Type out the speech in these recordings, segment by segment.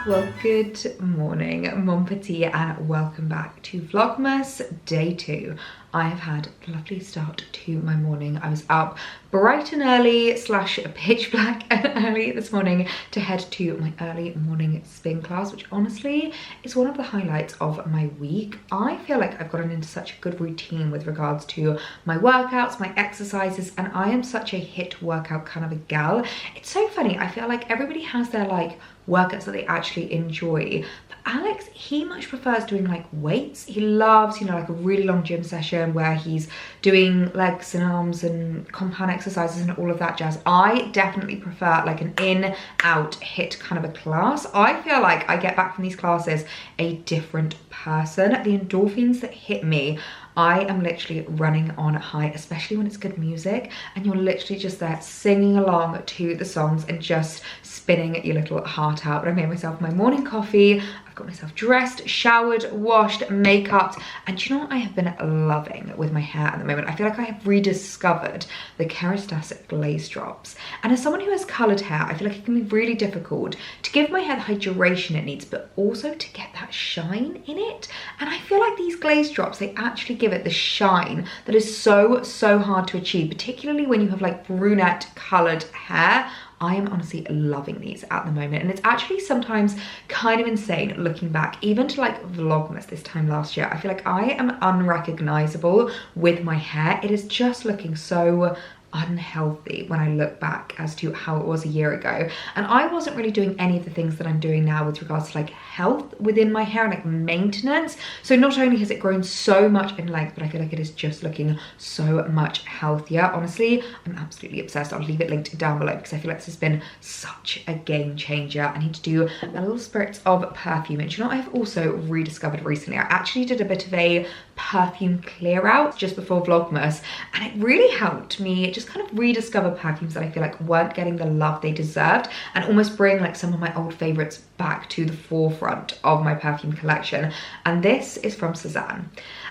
Well, good morning, Mon Petit, and welcome back to Vlogmas Day 2. I have had a lovely start to my morning. I was up bright and early slash pitch black and early this morning to head to my early morning spin class, which honestly is one of the highlights of my week. I feel like I've gotten into such a good routine with regards to my workouts, my exercises, and I am such a HIIT workout kind of a gal. It's so funny, I feel like everybody has their like workouts that they actually enjoy. But Alex, he much prefers doing like weights. He loves, you know, like a really long gym session where he's doing legs and arms and compound exercises and all of that jazz. I definitely prefer like an in out HIIT kind of a class. I feel like I get back from these classes a different person. The endorphins that hit me, I am literally running on a high, especially when it's good music and you're literally just there singing along to the songs and just spinning your little heart out. But I made myself my morning coffee, I've got myself dressed, showered, washed, makeup, and do you know what I have been loving with my hair at the moment? I feel like I have rediscovered the Kerastase glaze drops. And as someone who has coloured hair, I feel like it can be really difficult to give my hair the hydration it needs, but also to get that shine in it. And I feel like these glaze drops, they actually give it the shine that is so hard to achieve, particularly when you have like brunette coloured hair. I am honestly loving these at the moment, and it's actually sometimes kind of insane looking back, even to like Vlogmas this time last year. I feel like I am unrecognizable with my hair. It is just looking so unhealthy when I look back as to how it was a year ago, and I wasn't really doing any of the things that I'm doing now with regards to like health within my hair and like maintenance. So not only has it grown so much in length, but I feel like it is just looking so much healthier. Honestly, I'm absolutely obsessed. I'll leave it linked down below because I feel like this has been such a game changer. I need to do a little spritz of perfume, and you know what I've also rediscovered recently? I actually did a bit of a perfume clear out just before Vlogmas, and it really helped me just kind of rediscover perfumes that I feel like weren't getting the love they deserved, and almost bring like some of my old favorites back to the forefront of my perfume collection. And this is from Sezane,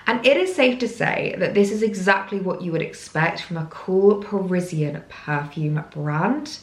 and it is safe to say that this is exactly what you would expect from a cool Parisian perfume brand.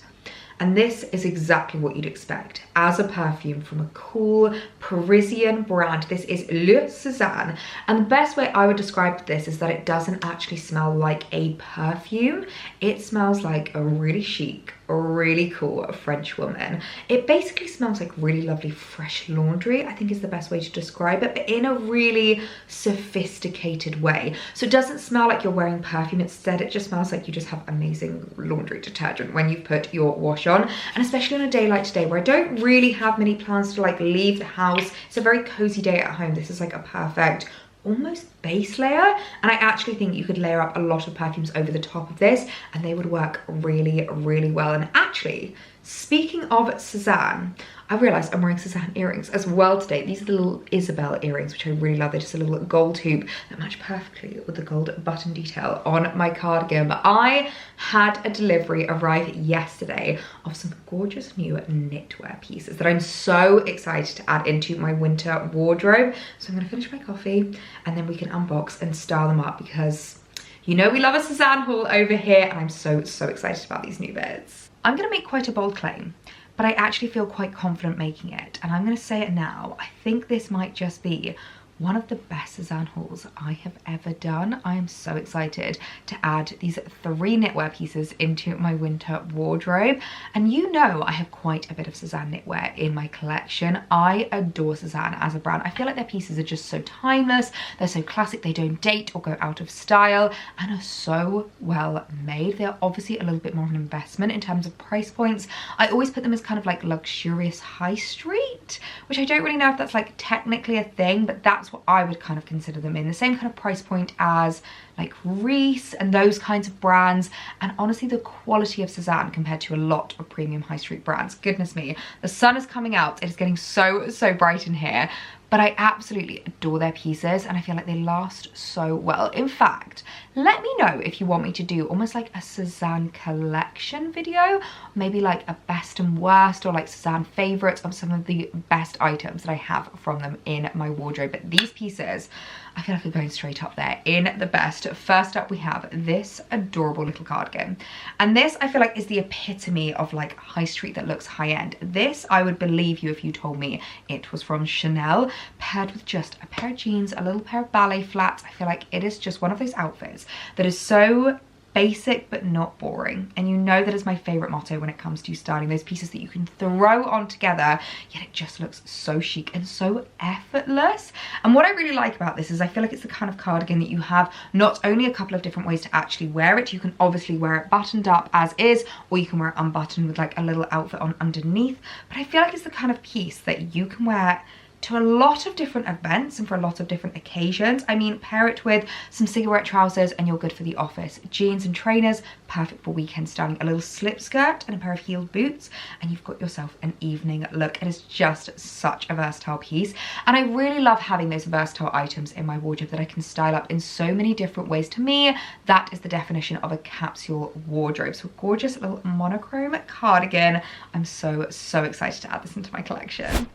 And this is exactly what you'd expect as a perfume from a cool Parisian brand. This is Le Sezane. And the best way I would describe this is that it doesn't actually smell like a perfume. It smells like a really chic, really cool French woman. It basically smells like really lovely fresh laundry, I think is the best way to describe it, but in a really sophisticated way. So it doesn't smell like you're wearing perfume. Instead, it just smells like you just have amazing laundry detergent when you've put your wash on. And especially on a day like today where I don't really have many plans to like leave the house, it's a very cozy day at home. This is like a perfect almost base layer, and I actually think you could layer up a lot of perfumes over the top of this and they would work really well. And actually, speaking of Sezane, I realized I'm wearing Sezane earrings as well today. These are the little Isabel earrings, which I really love. They're just a little gold hoop that match perfectly with the gold button detail on my cardigan. But I had a delivery arrive yesterday of some gorgeous new knitwear pieces that I'm so excited to add into my winter wardrobe. So I'm gonna finish my coffee and then we can unbox and style them up, because you know we love a Sezane haul over here, and I'm so excited about these new bits. I'm gonna make quite a bold claim, but I actually feel quite confident making it, and I'm gonna say it now. I think this might just be one of the best Sezane hauls I have ever done. I am so excited to add these 3 knitwear pieces into my winter wardrobe. And you know I have quite a bit of Sezane knitwear in my collection. I adore Sezane as a brand. I feel like their pieces are just so timeless, they're so classic, they don't date or go out of style, and are so well made. They're obviously a little bit more of an investment in terms of price points. I always put them as kind of like luxurious high street, which I don't really know if that's like technically a thing, but that's what I would kind of consider them in. The same kind of price point as like Reese and those kinds of brands. And honestly, the quality of Sezane compared to a lot of premium high street brands, goodness me, the sun is coming out. It is getting so bright in here. But I absolutely adore their pieces, and I feel like they last so well. In fact, let me know if you want me to do almost like a Sezane collection video, maybe like a best and worst, or like Sezane favorites of some of the best items that I have from them in my wardrobe. But these pieces, I feel like are going straight up there in the best first up we have this adorable little cardigan. And this I feel like is the epitome of like high street that looks high end. This, I would believe you if you told me it was from Chanel, paired with just a pair of jeans, a little pair of ballet flats. I feel like it is just one of those outfits that is so basic but not boring, and you know that is my favorite motto when it comes to styling, those pieces that you can throw on together yet it just looks so chic and so effortless. And what I really like about this is I feel like it's the kind of cardigan that you have not only a couple of different ways to actually wear it. You can obviously wear it buttoned up as is, or you can wear it unbuttoned with like a little outfit on underneath, but I feel like it's the kind of piece that you can wear to a lot of different events and for a lot of different occasions. I mean, pair it with some cigarette trousers and you're good for the office. Jeans and trainers, perfect for weekend styling. A little slip skirt and a pair of heeled boots and you've got yourself an evening look. It is just such a versatile piece, and I really love having those versatile items in my wardrobe that I can style up in so many different ways. To me, that is the definition of a capsule wardrobe. So a gorgeous little monochrome cardigan. I'm so excited to add this into my collection.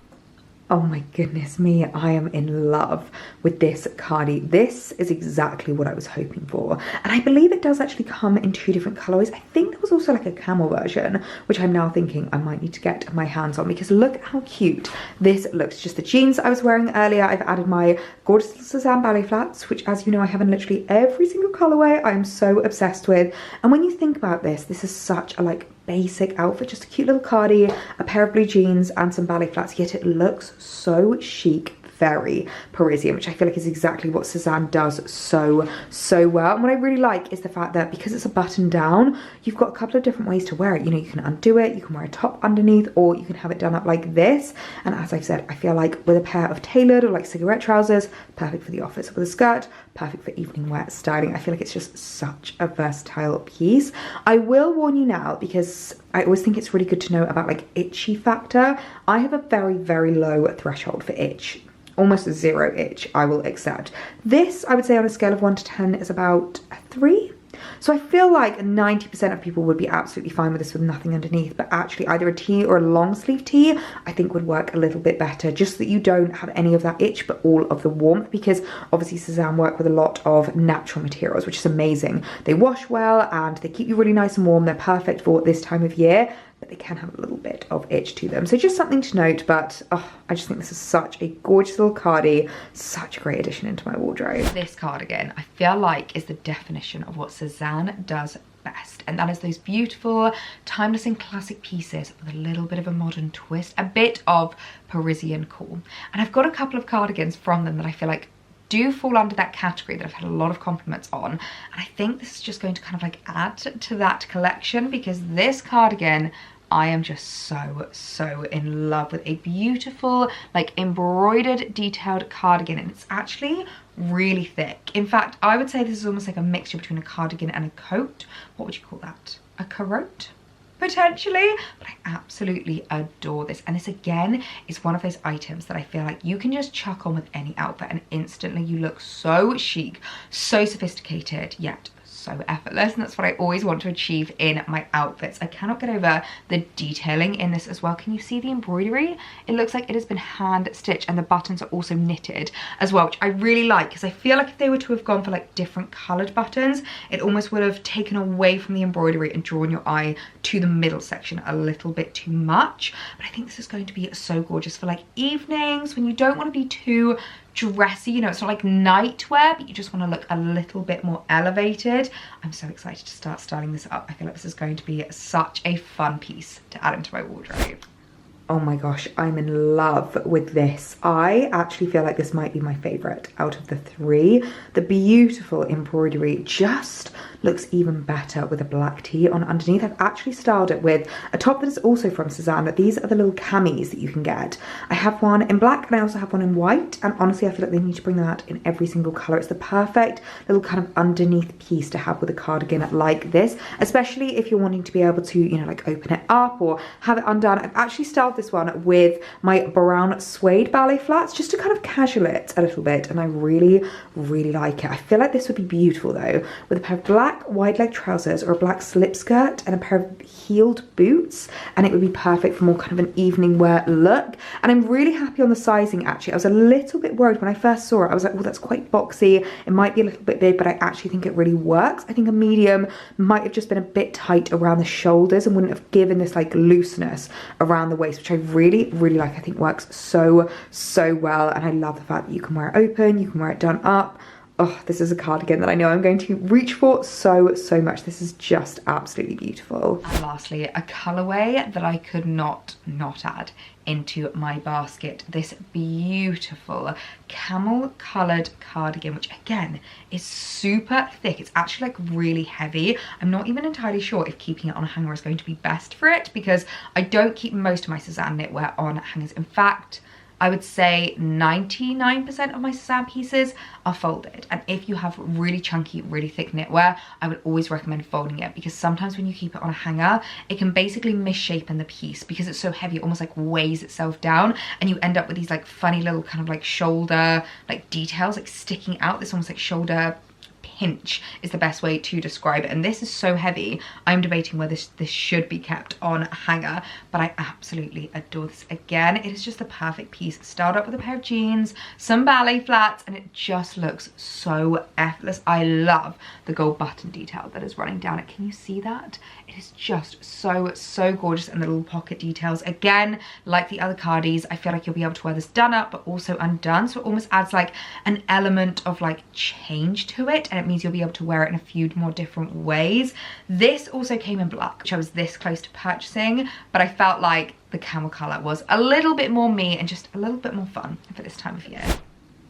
Oh my goodness me, I am in love with this cardi. This is exactly what I was hoping for. And I believe it does actually come in 2 different colorways. I think there was also like a camel version, which I'm now thinking I might need to get my hands on, because look how cute this looks. Just the jeans I was wearing earlier. I've added my gorgeous little Sezane ballet flats, which, as you know, I have in literally every single colorway. I am so obsessed with. And when you think about this, this is such a like basic outfit, just a cute little cardi, a pair of blue jeans and some ballet flats, yet it looks so chic, very Parisian, which I feel like is exactly what Sezane does so well. And what I really like is the fact that because it's a button down, you've got a couple of different ways to wear it. You know, you can undo it, you can wear a top underneath, or you can have it done up like this. And as I've said, I feel like with a pair of tailored or like cigarette trousers, perfect for the office. With a skirt, perfect for evening wear styling. I feel like it's just such a versatile piece. I will warn you now, because I always think it's really good to know about like itchy factor. I have a very low threshold for itch. Almost 0 itch I will accept. This, I would say on a scale of 1 to 10 is about a 3. So I feel like 90% of people would be absolutely fine with this with nothing underneath, but actually either a tee or a long sleeve tee I think would work a little bit better, just so that you don't have any of that itch but all of the warmth, because obviously Sezane work with a lot of natural materials, which is amazing. They wash well and they keep you really nice and warm. They're perfect for this time of year, but they can have a little bit of itch to them. So just something to note, but oh, I just think this is such a gorgeous little cardi, such a great addition into my wardrobe. This cardigan, I feel like, is the definition of what Sezane does best, and that is those beautiful, timeless and classic pieces with a little bit of a modern twist, a bit of Parisian cool. And I've got a couple of cardigans from them that I feel like do fall under that category that I've had a lot of compliments on, and I think this is just going to kind of like add to that collection, because this cardigan, I am just so in love with. A beautiful like embroidered detailed cardigan, and it's actually really thick. In fact, I would say this is almost like a mixture between a cardigan and a coat. What would you call that? A carotte? Potentially, but I absolutely adore this. And this again is one of those items that I feel like you can just chuck on with any outfit and instantly you look so chic, so sophisticated, yet so effortless. And that's what I always want to achieve in my outfits. I cannot get over the detailing in this as well. Can you see the embroidery? It looks like it has been hand stitched, and the buttons are also knitted as well, which I really like, because I feel like if they were to have gone for like different colored buttons, it almost would have taken away from the embroidery and drawn your eye to the middle section a little bit too much. But I think this is going to be so gorgeous for like evenings when you don't want to be too dressy, you know, it's not like nightwear, but you just want to look a little bit more elevated. I'm so excited to start styling this up. I feel like this is going to be such a fun piece to add into my wardrobe. Oh my gosh, I'm in love with this. I actually feel like this might be my favorite out of the 3. The beautiful embroidery just looks even better with a black tee on underneath. I've actually styled it with a top that is also from Sezane. These are the little camis that you can get. I have one in black and I also have one in white, and honestly I feel like they need to bring that in every single color. It's the perfect little kind of underneath piece to have with a cardigan like this, especially if you're wanting to be able to, you know, like open it up or have it undone. I've actually styled styled this one with my brown suede ballet flats just to kind of casual it a little bit, and I really, really like it. I feel like this would be beautiful though with a pair of black wide leg trousers or a black slip skirt and a pair of heeled boots, and it would be perfect for more kind of an evening wear look. And I'm really happy on the sizing actually. I was a little bit worried when I first saw it. I was like, oh, that's quite boxy. It might be a little bit big, but I actually think it really works. I think a medium might have just been a bit tight around the shoulders and wouldn't have given this like looseness around the waist, which I really, really like. I think works so, so well. And I love the fact that you can wear it open, you can wear it done up. Oh, this is a cardigan that I know I'm going to reach for so, so much. This is just absolutely beautiful. And lastly, a colorway that I could not add into my basket. This beautiful camel colored cardigan, which again is super thick. It's actually like really heavy. I'm not even entirely sure if keeping it on a hanger is going to be best for it, because I don't keep most of my Sezane knitwear on hangers. In fact, I would say 99% of my Sezane pieces are folded. And if you have really chunky, really thick knitwear, I would always recommend folding it, because sometimes when you keep it on a hanger, it can basically misshapen the piece because it's so heavy, it almost like weighs itself down, and you end up with these like funny little kind of like shoulder like details like sticking out. This almost like shoulder pinch is the best way to describe it. And this is so heavy, I'm debating whether this should be kept on a hanger, but I absolutely adore this. Again, it is just the perfect piece, styled up with a pair of jeans, some ballet flats, and it just looks so effortless. I love the gold button detail that is running down it. Can you see that? It is just so, so gorgeous. And the little pocket details, again, like the other cardies, I feel like you'll be able to wear this done up but also undone, so it almost adds like an element of like change to it, and it means you'll be able to wear it in a few more different ways. This also came in black, which I was this close to purchasing, but I felt like the camel color was a little bit more me and just a little bit more fun for this time of year.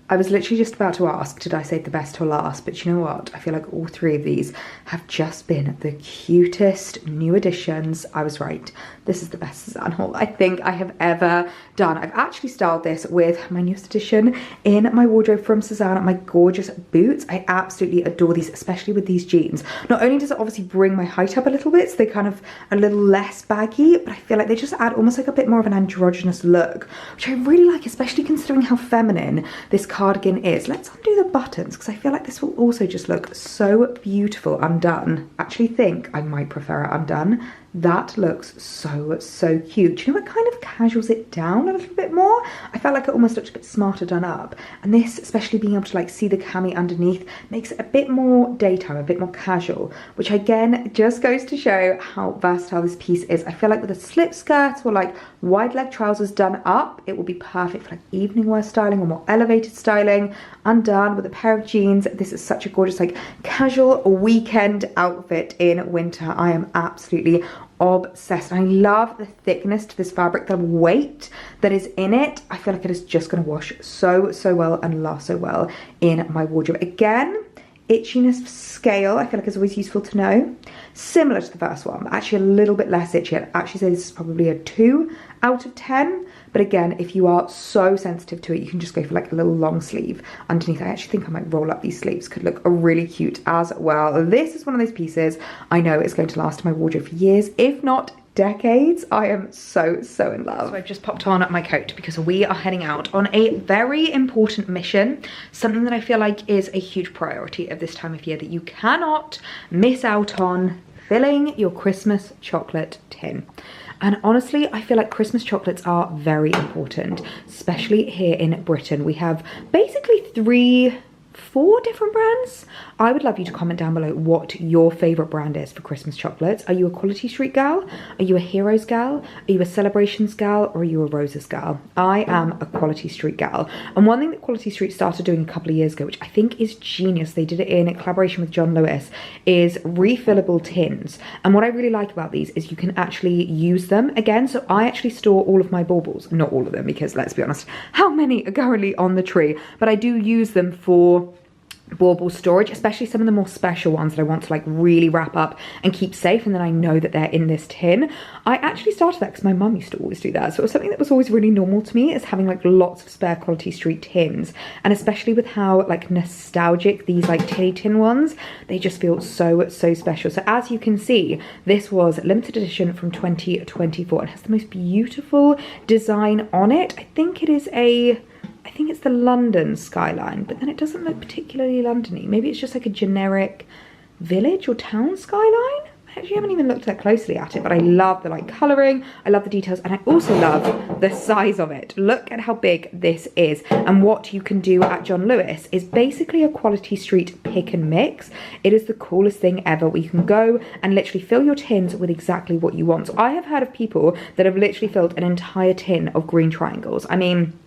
I was literally just about to ask, did I save the best till last? But you know what? I feel like all three of these have just been the cutest new additions. I was right. This is the best Sezane haul I think I have ever done. I've actually styled this with my newest addition in my wardrobe from Sezane, my gorgeous boots. I absolutely adore these, especially with these jeans. Not only does it obviously bring my height up a little bit, so they're kind of a little less baggy, but I feel like they just add almost like a bit more of an androgynous look, which I really like, especially considering how feminine this cardigan is. Let's undo the buttons, because I feel like this will also just look so beautiful undone. I actually think I might prefer it undone. That looks so, so cute. Do you know what kind of casuals it down a little bit more? I felt like it almost looked a bit smarter done up. And this, especially being able to like see the cami underneath, makes it a bit more daytime, a bit more casual, which again just goes to show how versatile this piece is. I feel like with a slip skirt or like wide leg trousers done up, it will be perfect for like evening wear styling or more elevated styling. Undone with a pair of jeans, this is such a gorgeous like casual weekend outfit in winter. I am absolutely obsessed. I love the thickness to this fabric, the weight that is in it. I feel like it is just going to wash so, so well and last so well in my wardrobe. Again, itchiness scale, I feel like is always useful to know. Similar to the first one, but actually a little bit less itchy. I'd actually say this is probably a 2 out of 10. But again, if you are so sensitive to it, you can just go for like a little long sleeve underneath. I actually think I might roll up these sleeves, could look really cute as well. This is one of those pieces I know is going to last in my wardrobe for years, if not decades. I am so, so in love. So I've just popped on my coat because we are heading out on a very important mission, something that I feel like is a huge priority of this time of year that you cannot miss out on: filling your Christmas chocolate tin. And honestly, I feel like Christmas chocolates are very important, especially here in Britain. We have basically 4 different brands. I would love you to comment down below what your favorite brand is for Christmas chocolates. Are you a Quality Street gal? Are you a Heroes gal? Are you a Celebrations gal? Or are you a Roses gal? I am a Quality Street gal. And one thing that Quality Street started doing a couple of years ago, which I think is genius, they did it in collaboration with John Lewis, is refillable tins. And what I really like about these is you can actually use them again. So I actually store all of my baubles, not all of them, because let's be honest, how many are currently on the tree? But I do use them for bauble storage, especially some of the more special ones that I want to like really wrap up and keep safe, and then I know that they're in this tin. I actually started that because my mum used to always do that, so it was something that was always really normal to me, is having like lots of spare Quality Street tins, and especially with how like nostalgic these like tinny tin ones, they just feel so special. So as you can see, this was limited edition from 2024 and has the most beautiful design on it. I think it's the London skyline, but then it doesn't look particularly Londony. Maybe it's just like a generic village or town skyline. I actually haven't even looked that closely at it, but I love the like colouring, I love the details, and I also love the size of it. Look at how big this is, and what you can do at John Lewis is basically a Quality Street pick and mix. It is the coolest thing ever, where you can go and literally fill your tins with exactly what you want. So I have heard of people that have literally filled an entire tin of green triangles. I mean,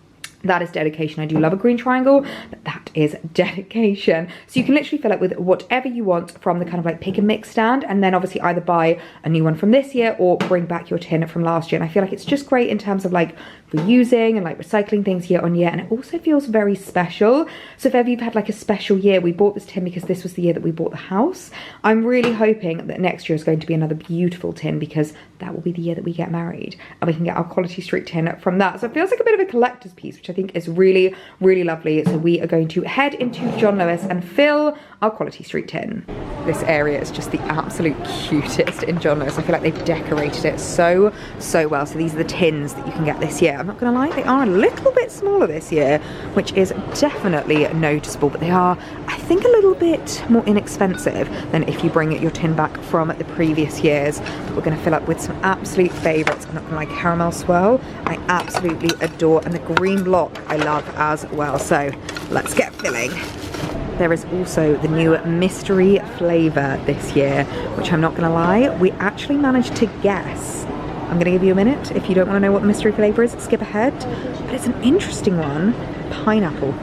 that is dedication. I do love a green triangle, but that is dedication. So you can literally fill it with whatever you want from the kind of like pick and mix stand, and then obviously either buy a new one from this year or bring back your tin from last year. And I feel like it's just great in terms of like reusing and like recycling things year on year, and it also feels very special. So if ever you've had like a special year, we bought this tin because this was the year that we bought the house. I'm really hoping that next year is going to be another beautiful tin, because that will be the year that we get married and we can get our Quality Street tin from that. So it feels like a bit of a collector's piece, which I think is really lovely. So we are going to head into John Lewis and fill our Quality Street tin. This area is just the absolute cutest in John Lewis. I feel like they've decorated it so well. So these are the tins that you can get this year. I'm not gonna lie, they are a little bit smaller this year, which is definitely noticeable, but they are, I think, a little bit more inexpensive than if you bring your tin back from the previous years. But we're gonna fill up with some absolute favorites. I'm not gonna lie, caramel swirl, I absolutely adore, and the green block I love as well. So let's get filling. There is also the new mystery flavour this year, which I'm not gonna lie, we actually managed to guess. I'm gonna give you a minute. If you don't wanna know what the mystery flavour is, skip ahead. But it's an interesting one, pineapple.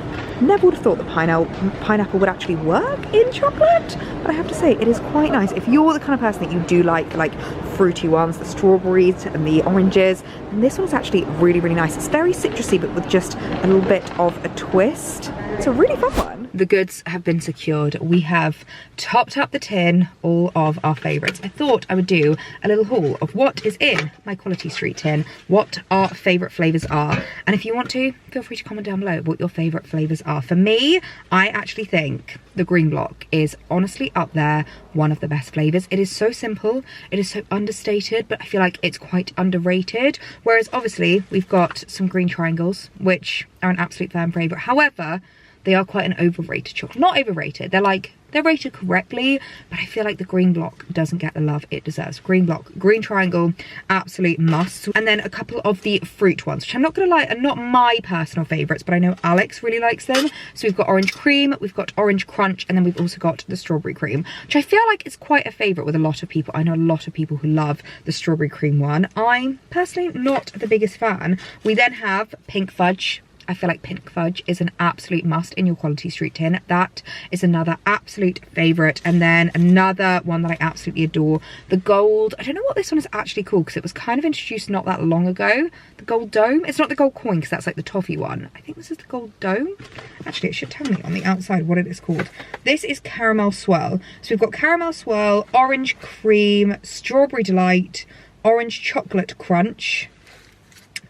Never would have thought that pineapple would actually work in chocolate, but I have to say it is quite nice. If you're the kind of person that you do like fruity ones, the strawberries and the oranges, then this one's actually really nice. It's very citrusy, but with just a little bit of a twist. It's a really fun one. The goods have been secured. We have topped up the tin, all of our favourites. I thought I would do a little haul of what is in my Quality Street tin, what our favourite flavours are. And if you want to, feel free to comment down below what your favourite flavours are. For me, I actually think the green block is honestly up there, one of the best flavours. It is so simple, it is so understated, but I feel like it's quite underrated. Whereas obviously we've got some green triangles, which are an absolute fan favourite. However, they are quite an overrated chocolate. Not overrated, they're rated correctly, but I feel like the green block doesn't get the love it deserves. Green block, green triangle, absolute must. And then a couple of the fruit ones, which I'm not gonna lie, are not my personal favorites, but I know Alex really likes them. So we've got orange cream, we've got orange crunch, and then we've also got the strawberry cream, which I feel like is quite a favorite with a lot of people. I know a lot of people who love the strawberry cream one. I'm personally not the biggest fan. We then have pink fudge. I feel like pink fudge is an absolute must in your Quality Street tin. That is another absolute favourite. And then another one that I absolutely adore, the gold. I don't know what this one is actually called, because it was kind of introduced not that long ago. The gold dome. It's not the gold coin, because that's like the toffee one. I think this is the gold dome. Actually, it should tell me on the outside what it is called. This is caramel swirl. So we've got caramel swirl, orange cream, strawberry delight, orange chocolate crunch,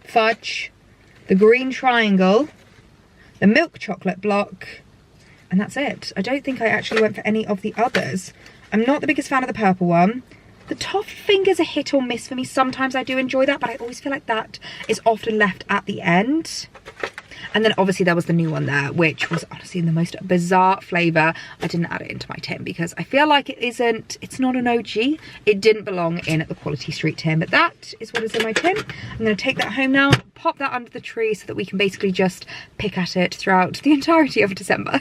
fudge, the green triangle, the milk chocolate block, and that's it. I don't think I actually went for any of the others. I'm not the biggest fan of the purple one. The toffee finger's a hit or miss for me. Sometimes I do enjoy that, but I always feel like that is often left at the end. And then obviously there was the new one there, which was honestly the most bizarre flavour. I didn't add it into my tin because I feel like it's not an OG. It didn't belong in the Quality Street tin, but that is what is in my tin. I'm going to take that home now, pop that under the tree so that we can basically just pick at it throughout the entirety of December.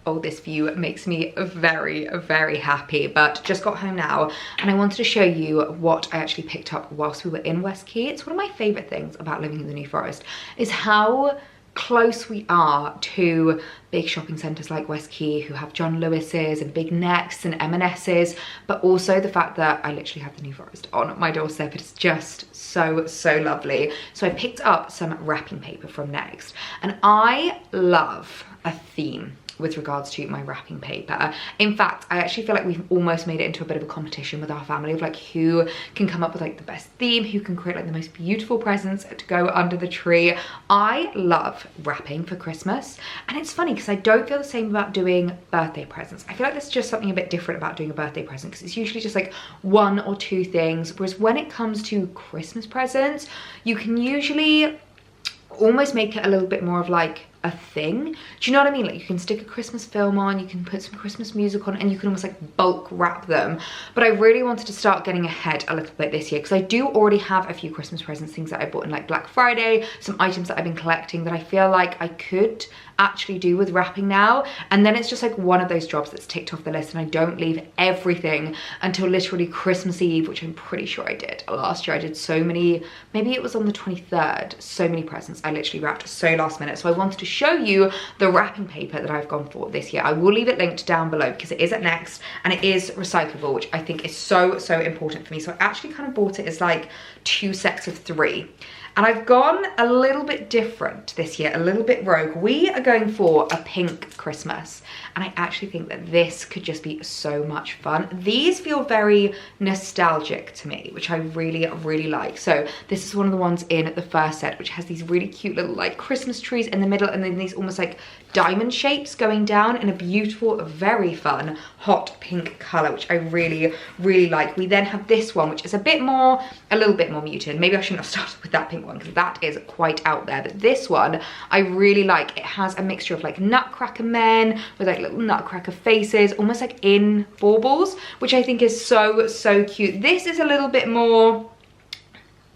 Oh, this view makes me very happy, but just got home now and I wanted to show you what I actually picked up whilst we were in West Key. It's one of my favourite things about living in the New Forest is how close we are to big shopping centres like West Key, who have John Lewis's and Big Next and M&S's, but also the fact that I literally have the New Forest on my doorstep. It's just so lovely. So I picked up some wrapping paper from Next, and I love a theme. with regards to my wrapping paper. In fact, I actually feel like we've almost made it into a bit of a competition with our family of like who can come up with like the best theme, who can create like the most beautiful presents to go under the tree. I love wrapping for Christmas, and it's funny because I don't feel the same about doing birthday presents. I feel like there's just something a bit different about doing a birthday present because it's usually just like 1 or 2 things, whereas when it comes to Christmas presents, you can usually almost make it a little bit more of like a thing. Do you know what I mean? Like you can stick a Christmas film on, you can put some Christmas music on, and you can almost like bulk wrap them. But I really wanted to start getting ahead a little bit this year because I do already have a few Christmas presents, things that I bought in like Black Friday, some items that I've been collecting that I feel like I could actually do with wrapping now. And then it's just like one of those jobs that's ticked off the list, and I don't leave everything until literally Christmas Eve, which I'm pretty sure I did. Last year I did so many, maybe it was on the 23rd, so many presents I literally wrapped so last minute. So I wanted to show you the wrapping paper that I've gone for this year. I will leave it linked down below because it is at Next and it is recyclable, which I think is so important for me. So I actually kind of bought it as like 2 sets of 3. And I've gone a little bit different this year, a little bit rogue. We are going for a pink Christmas. And I actually think that this could just be so much fun. These feel very nostalgic to me, which I really like. So this is one of the ones in the first set, which has these really cute little like Christmas trees in the middle, and then these almost like diamond shapes going down in a beautiful, very fun, hot pink color, which I really like. We then have this one, which is a little bit more muted. Maybe I shouldn't have started with that pink one because that is quite out there. But this one I really like. It has a mixture of like nutcracker men with like little nutcracker faces, almost like in baubles, which I think is so cute. This is a little bit more,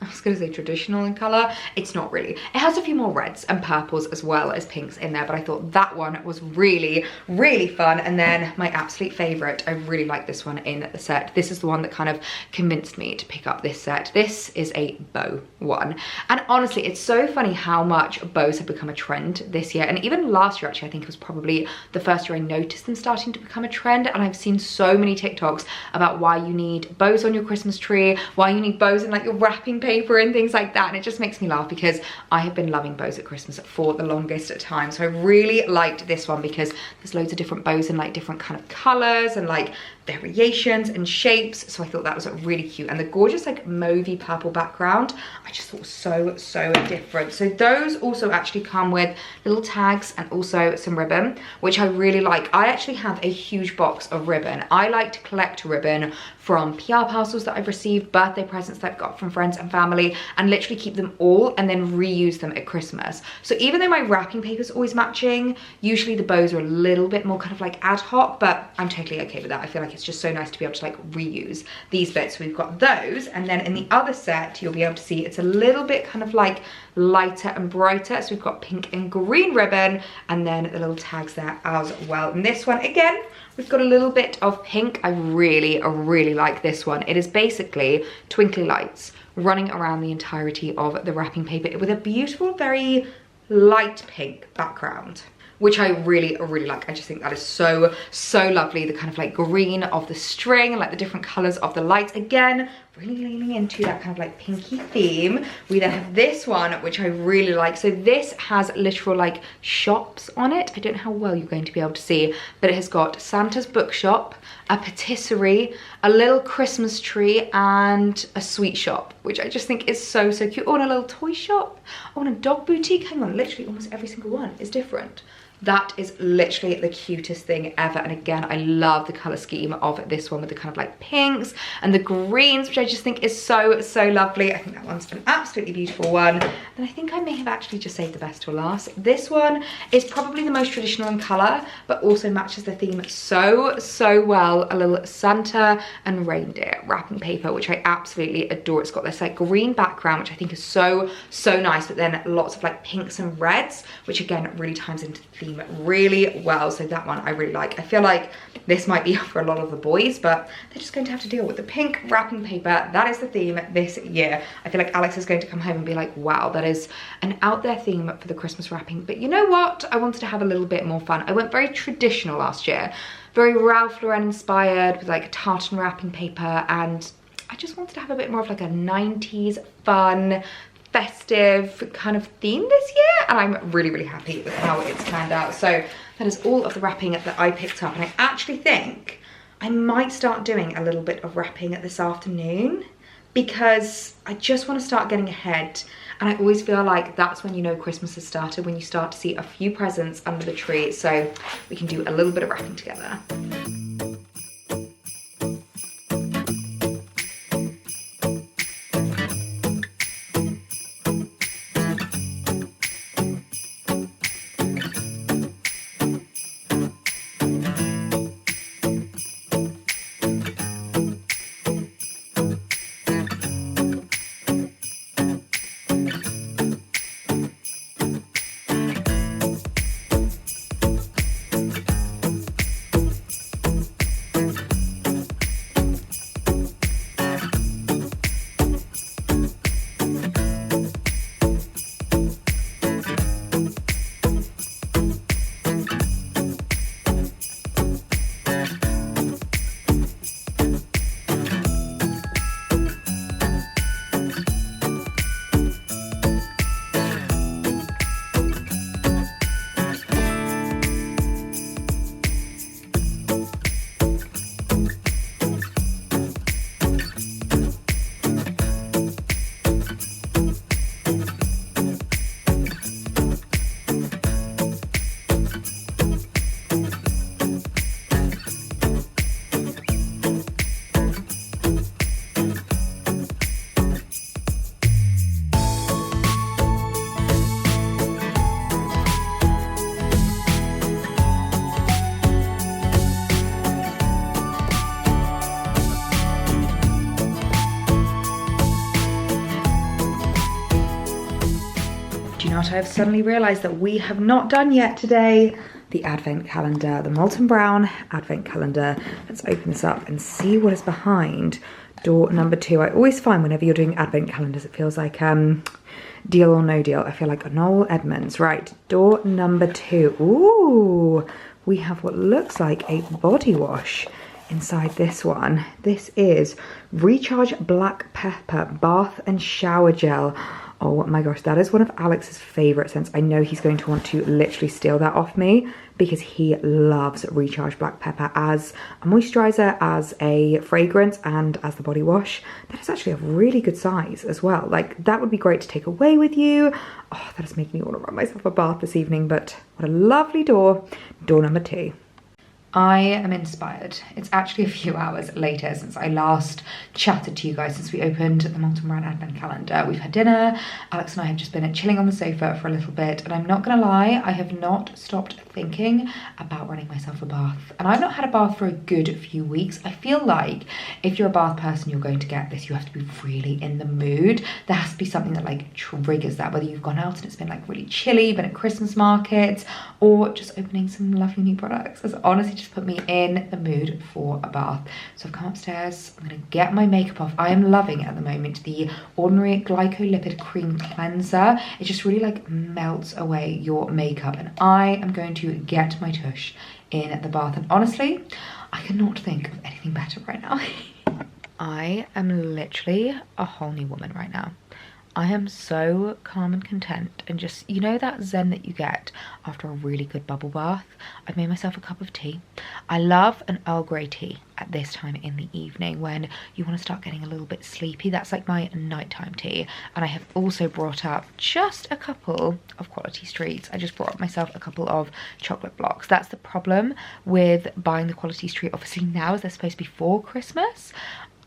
I was gonna say traditional in color. It's not really. It has a few more reds and purples as well as pinks in there, but I thought that one was really fun. And then my absolute favorite, I really like this one in the set. This is the one that kind of convinced me to pick up this set. This is a bow one. And honestly, it's so funny how much bows have become a trend this year. And even last year, actually, I think it was probably the first year I noticed them starting to become a trend. And I've seen so many TikToks about why you need bows on your Christmas tree, why you need bows in like your wrapping paper and things like that. And it just makes me laugh because I have been loving bows at Christmas for the longest time. So I really liked this one because there's loads of different bows in like different kind of colors and like variations and shapes. So I thought that was really cute, and the gorgeous like mauvey purple background I just thought was so different. So those also actually come with little tags and also some ribbon, which I really like. I actually have a huge box of ribbon. I like to collect ribbon from PR parcels that I've received, birthday presents that I've got from friends and family, and literally keep them all and then reuse them at Christmas. So even though my wrapping paper is always matching, usually the bows are a little bit more kind of like ad hoc, but I'm totally okay with that. I feel like it's just so nice to be able to like reuse these bits. So we've got those, and then in the other set you'll be able to see it's a little bit kind of like lighter and brighter. So we've got pink and green ribbon, and then the little tags there as well. And this one again, we've got a little bit of pink. I really like this one. It is basically twinkly lights running around the entirety of the wrapping paper with a beautiful, very light pink background, which I really like. I just think that is so lovely. The kind of like green of the string and like the different colors of the lights. Again, really leaning into that kind of like pinky theme. We then have this one, which I really like. So this has literal like shops on it. I don't know how well you're going to be able to see, but it has got Santa's bookshop, a patisserie, a little Christmas tree, and a sweet shop, which I just think is so cute. Oh, and a little toy shop. Oh, and a dog boutique. Hang on, literally almost every single one is different. That is literally the cutest thing ever. And again, I love the color scheme of this one with the kind of like pinks and the greens, which I just think is so lovely. I think that one's an absolutely beautiful one. And I think I may have actually just saved the best till last. This one is probably the most traditional in color, but also matches the theme so well. A little Santa and reindeer wrapping paper, which I absolutely adore. It's got this like green background, which I think is so nice, but then lots of like pinks and reds, which again really ties into the theme really well. So that one I really like. I feel like this might be for a lot of the boys, but they're just going to have to deal with the pink wrapping paper. That is the theme this year. I feel like Alex is going to come home and be like, wow, that is an out there theme for the Christmas wrapping. But you know what? I wanted to have a little bit more fun. I went very traditional last year, very Ralph Lauren inspired with like tartan wrapping paper, and I just wanted to have a bit more of like a 90s fun, festive kind of theme this year, and I'm really happy with how it's turned out. So That is all of the wrapping that I picked up, and I actually think I might start doing a little bit of wrapping this afternoon because I just want to start getting ahead. And I always feel like that's when you know Christmas has started, when you start to see a few presents under the tree. So we can do a little bit of wrapping together. I've suddenly realized that we have not done yet today the advent calendar, the Molton Brown advent calendar. Let's open this up and see what is behind door number 2. I always find whenever you're doing advent calendars, it feels like Deal or No Deal. I feel like Noel Edmonds. Right, door number 2. Ooh, we have what looks like a body wash inside this one. This is Recharge Black Pepper Bath and Shower Gel. Oh my gosh, that is one of Alex's favorite scents. I know he's going to want to literally steal that off me because he loves Recharge Black Pepper as a moisturizer, as a fragrance, and as the body wash. That is actually a really good size as well. Like, that would be great to take away with you. Oh, that is making me want to run myself a bath this evening, but what a lovely door. Door number 2. I am inspired. It's actually a few hours later since I last chatted to you guys, since we opened the Molton Brown advent calendar. We've had dinner. Alex and I have just been chilling on the sofa for a little bit, and I'm not gonna lie, I have not stopped thinking about running myself a bath. And I've not had a bath for a good few weeks. I feel like if you're a bath person, you're going to get this. You have to be really in the mood. There has to be something that like triggers that, whether you've gone out and it's been like really chilly, been at Christmas markets, or just opening some lovely new products. It's honestly just put me in the mood for a bath. So I've come upstairs, I'm gonna get my makeup off. I am loving at the moment the Ordinary Glycolipid Cream Cleanser. It just really like melts away your makeup, and I am going to get my tush in the bath. And honestly, I cannot think of anything better right now. I am literally a whole new woman right now. I am so calm and content, and just, you know, that zen that you get after a really good bubble bath. I've made myself a cup of tea. I love an Earl Grey tea at this time in the evening when you want to start getting a little bit sleepy. That's like my nighttime tea. And I have also brought up just a couple of Quality Streets. I just brought up myself a couple of chocolate blocks. That's the problem with buying the Quality Street, obviously now, as they're supposed to be for Christmas.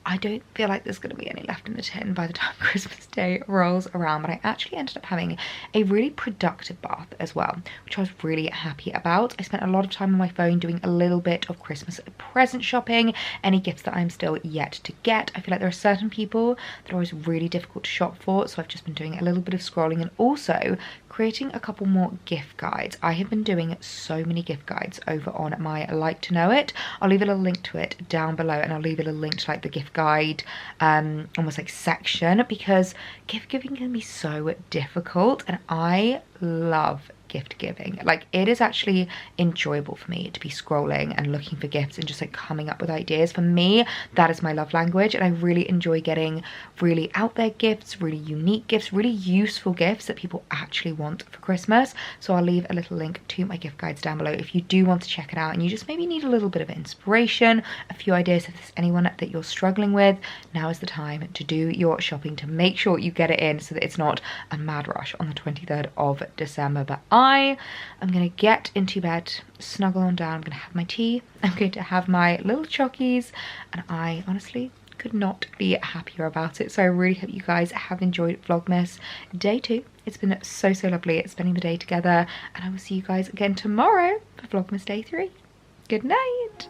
I don't feel like there's going to be any left in the tin by the time Christmas Day rolls around, but I actually ended up having a really productive bath as well, which I was really happy about. I spent a lot of time on my phone doing a little bit of Christmas present shopping, any gifts that I'm still yet to get. I feel like there are certain people that are always really difficult to shop for, so I've just been doing a little bit of scrolling and also creating a couple more gift guides. I have been doing so many gift guides over on my Like to Know It. I'll leave a little link to it down below, and I'll leave a little link to like the gift guide almost like section, because gift giving can be so difficult, and I love gift giving. Like, it is actually enjoyable for me to be scrolling and looking for gifts and just like coming up with ideas. For me, that is my love language, and I really enjoy getting really out there gifts, really unique gifts, really useful gifts that people actually want for Christmas. So I'll leave a little link to my gift guides down below if you do want to check it out and you just maybe need a little bit of inspiration, a few ideas. If there's anyone that you're struggling with, now is the time to do your shopping, to make sure you get it in so that it's not a mad rush on the 23rd of December. But I am gonna get into bed, snuggle on down, I'm gonna have my tea, I'm going to have my little chockies, and I honestly could not be happier about it. So I really hope you guys have enjoyed Vlogmas Day 2. It's been so lovely spending the day together, and I will see you guys again tomorrow for Vlogmas Day 3. Good night.